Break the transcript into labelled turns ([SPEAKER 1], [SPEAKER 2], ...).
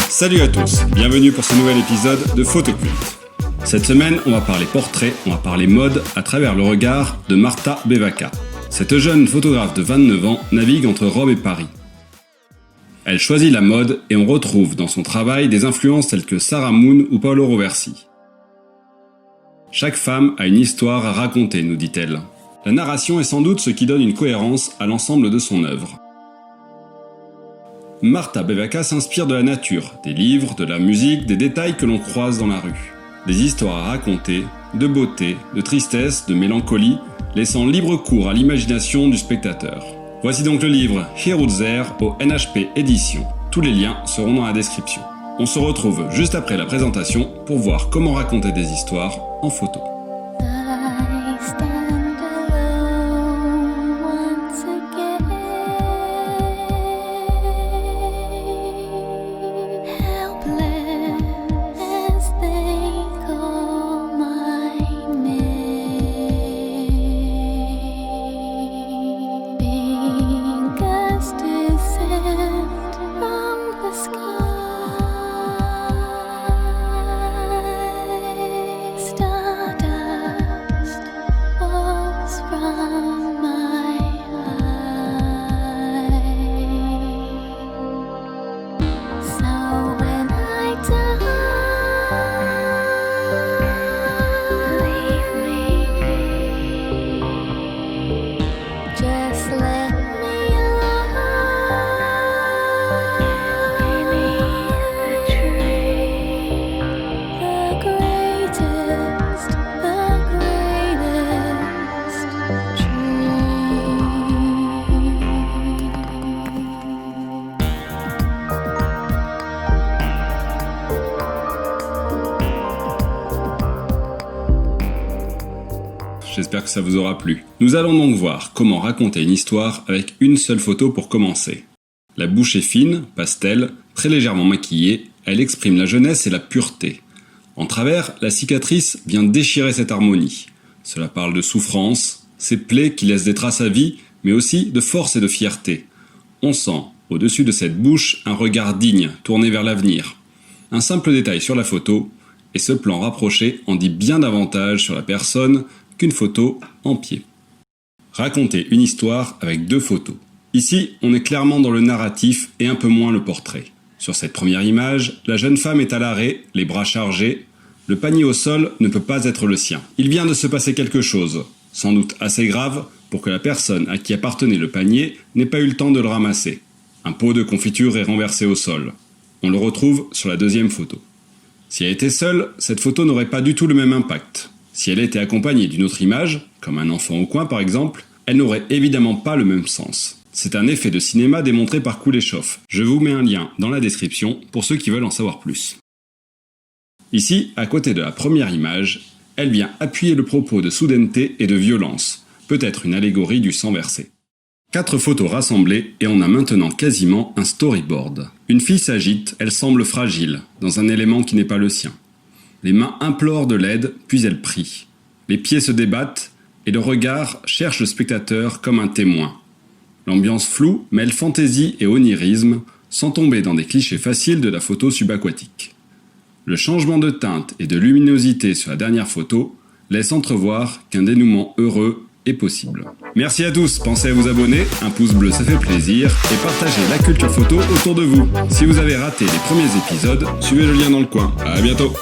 [SPEAKER 1] Salut à tous, bienvenue pour ce nouvel épisode de Photoculte. Cette semaine, on va parler portrait, on va parler mode à travers le regard de Marta Bevaka. Cette jeune photographe de 29 ans navigue entre Rome et Paris. Elle choisit la mode et on retrouve dans son travail des influences telles que Sarah Moon ou Paolo Roversi. Chaque femme a une histoire à raconter, nous dit-elle. La narration est sans doute ce qui donne une cohérence à l'ensemble de son œuvre. Marta Bevaka s'inspire de la nature, des livres, de la musique, des détails que l'on croise dans la rue. Des histoires à raconter, de beauté, de tristesse, de mélancolie, laissant libre cours à l'imagination du spectateur. Voici donc le livre Here or There au NHP Éditions. Tous les liens seront dans la description. On se retrouve juste après la présentation pour voir comment raconter des histoires en photo. J'espère que ça vous aura plu. Nous allons donc voir comment raconter une histoire avec une seule photo pour commencer. La bouche est fine, pastel, très légèrement maquillée, elle exprime la jeunesse et la pureté. En travers, la cicatrice vient déchirer cette harmonie. Cela parle de souffrance, ces plaies qui laissent des traces à vie, mais aussi de force et de fierté. On sent, au-dessus de cette bouche, un regard digne, tourné vers l'avenir. Un simple détail sur la photo, et ce plan rapproché en dit bien davantage sur la personne qu'une photo en pied. Raconter une histoire avec deux photos. Ici, on est clairement dans le narratif et un peu moins le portrait. Sur cette première image, la jeune femme est à l'arrêt, les bras chargés. Le panier au sol ne peut pas être le sien. Il vient de se passer quelque chose, sans doute assez grave, pour que la personne à qui appartenait le panier n'ait pas eu le temps de le ramasser. Un pot de confiture est renversé au sol. On le retrouve sur la deuxième photo. Si elle était seule, cette photo n'aurait pas du tout le même impact. Si elle était accompagnée d'une autre image, comme un enfant au coin par exemple, elle n'aurait évidemment pas le même sens. C'est un effet de cinéma démontré par Kuleshov. Je vous mets un lien dans la description pour ceux qui veulent en savoir plus. Ici, à côté de la première image, elle vient appuyer le propos de soudaineté et de violence, peut-être une allégorie du sang versé. 4 photos rassemblées et on a maintenant quasiment un storyboard. Une fille s'agite, elle semble fragile, dans un élément qui n'est pas le sien. Les mains implorent de l'aide, puis elles prient. Les pieds se débattent, et le regard cherche le spectateur comme un témoin. L'ambiance floue mêle fantaisie et onirisme, sans tomber dans des clichés faciles de la photo subaquatique. Le changement de teinte et de luminosité sur la dernière photo laisse entrevoir qu'un dénouement heureux est possible. Merci à tous, pensez à vous abonner, un pouce bleu ça fait plaisir, et partagez la culture photo autour de vous. Si vous avez raté les premiers épisodes, suivez le lien dans le coin. À bientôt.